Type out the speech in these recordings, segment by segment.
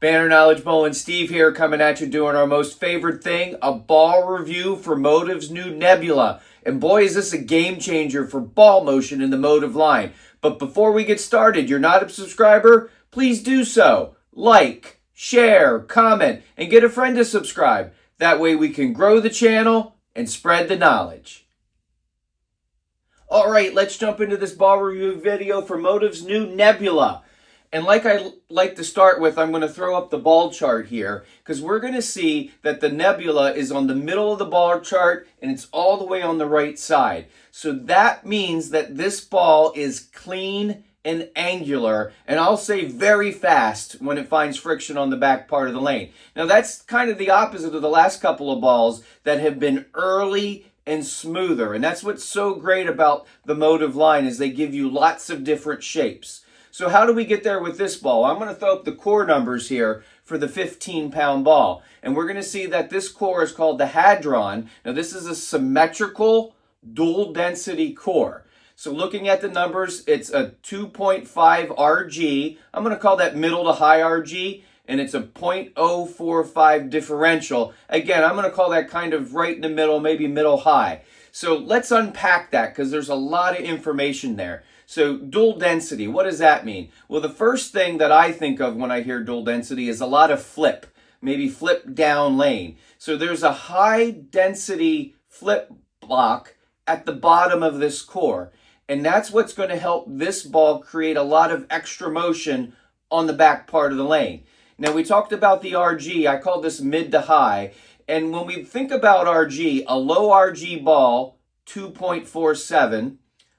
Banner Knowledge Bowl and Steve here, coming at you doing our most favorite thing, a ball review for Motiv's new Nebula. And boy, is this a game changer for ball motion in the Motiv line. But before we get started, you're not a subscriber? Please do so. Like, share, comment, and get a friend to subscribe. That way we can grow the channel and spread the knowledge. All right, let's jump into this ball review video for Motiv's new Nebula. And like I like to start with, I'm going to throw up the ball chart here because we're going to see that the Nebula is on the middle of the ball chart and it's all the way on the right side. So that means that this ball is clean and angular, and I'll say very fast when it finds friction on the back part of the lane. Now that's kind of the opposite of the last couple of balls that have been early and smoother. And that's what's so great about the Motiv line is they give you lots of different shapes. So how do we get there with this ball? I'm going to throw up the core numbers here for the 15-pound ball. And we're going to see that this core is called the Hadron. Now this is a symmetrical dual density core. So looking at the numbers, it's a 2.5 RG. I'm going to call that middle to high RG. And it's a 0.045 differential. Again, I'm going to call that kind of right in the middle, maybe middle high. So let's unpack that because there's a lot of information there. So dual density, what does that mean? Well, the first thing that I think of when I hear dual density is a lot of flip, maybe flip down lane. So there's a high density flip block at the bottom of this core. And that's what's going to help this ball create a lot of extra motion on the back part of the lane. Now we talked about the RG, I call this mid to high. And when we think about RG, a low RG ball, 2.47,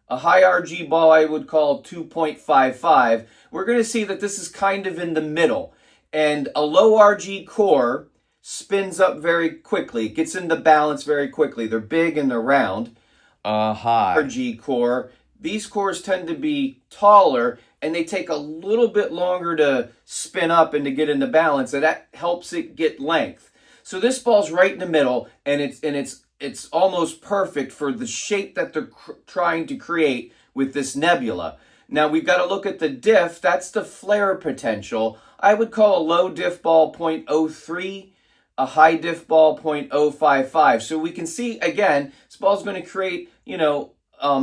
a high RG ball I would call 2.55. We're going to see that this is kind of in the middle. And a low RG core spins up very quickly. It gets into balance very quickly. They're big and they're round. High RG core, these cores tend to be taller and they take a little bit longer to spin up and to get into balance. And that helps it get length. So this ball's right in the middle and it's almost perfect for the shape that they're trying to create with this Nebula. Now we've got to look at the diff. That's the flare potential. I would call a low diff ball 0.03, a high diff ball 0.055. So we can see, again, this ball's going to create,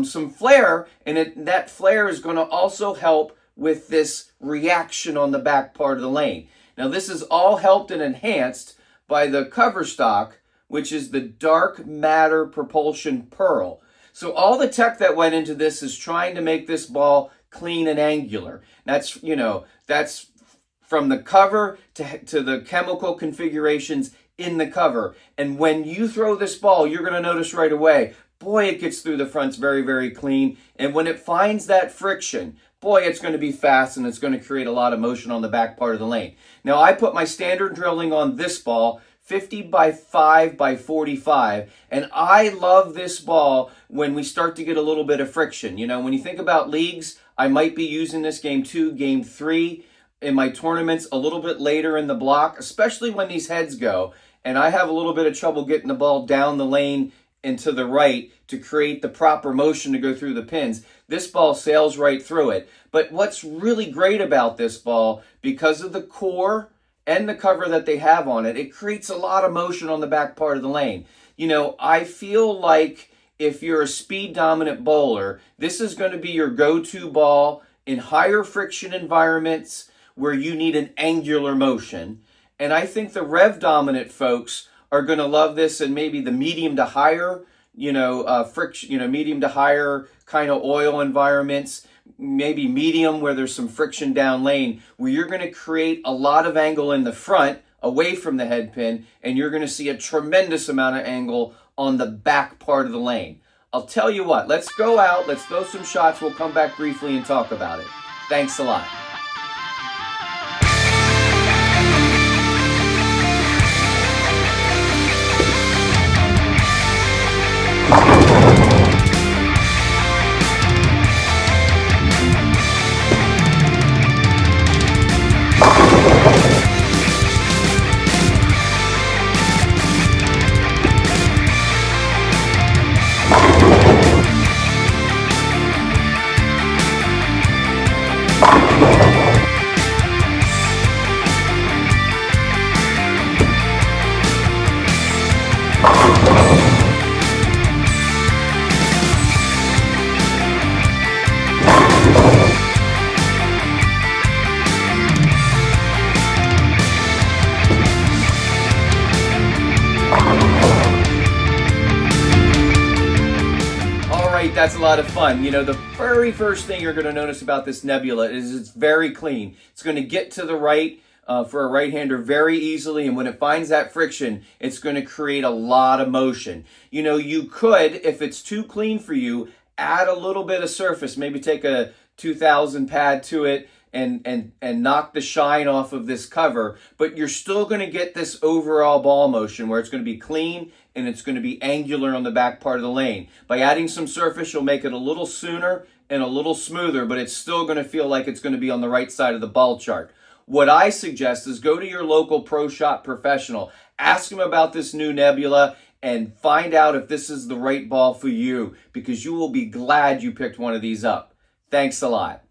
some flare, and that flare is going to also help with this reaction on the back part of the lane. Now this is all helped and enhanced by the coverstock, which is the Dark Matter Propulsion Pearl. So all the tech that went into this is trying to make this ball clean and angular. That's from the cover to the chemical configurations in the cover. And when you throw this ball, you're going to notice right away, boy, it gets through the fronts very, very clean. And when it finds that friction, boy, it's going to be fast and it's going to create a lot of motion on the back part of the lane. Now, I put my standard drilling on this ball, 50 by 5 by 45. And I love this ball when we start to get a little bit of friction. When you think about leagues, I might be using this game 2, game 3 in my tournaments a little bit later in the block, especially when these heads go. And I have a little bit of trouble getting the ball down the lane and to the right to create the proper motion to go through the pins. This ball sails right through it. But what's really great about this ball, because of the core and the cover that they have on it, it creates a lot of motion on the back part of the lane. I feel like if you're a speed dominant bowler, this is going to be your go-to ball in higher friction environments where you need an angular motion. And I think the rev dominant folks are going to love this in maybe the medium to higher, friction, medium to higher kind of oil environments. Maybe medium where there's some friction down lane, where you're going to create a lot of angle in the front away from the head pin, and you're going to see a tremendous amount of angle on the back part of the lane. I'll tell you what, let's go out, let's throw some shots, we'll come back briefly and talk about it. Thanks a lot. That's a lot of fun. You know, the very first thing you're going to notice about this nebula is it's very clean. It's going to get to the right for a right-hander very easily, and when it finds that friction, it's going to create a lot of motion. You know, you could, if it's too clean for you, add a little bit of surface, maybe take a 2000 pad to it and knock the shine off of this cover, but you're still going to get this overall ball motion where it's going to be clean and it's going to be angular on the back part of the lane. By adding some surface, you'll make it a little sooner and a little smoother, but it's still going to feel like it's going to be on the right side of the ball chart. What I suggest is go to your local pro shop professional, ask them about this new nebula, and find out if this is the right ball for you, because you will be glad you picked one of these up. Thanks a lot.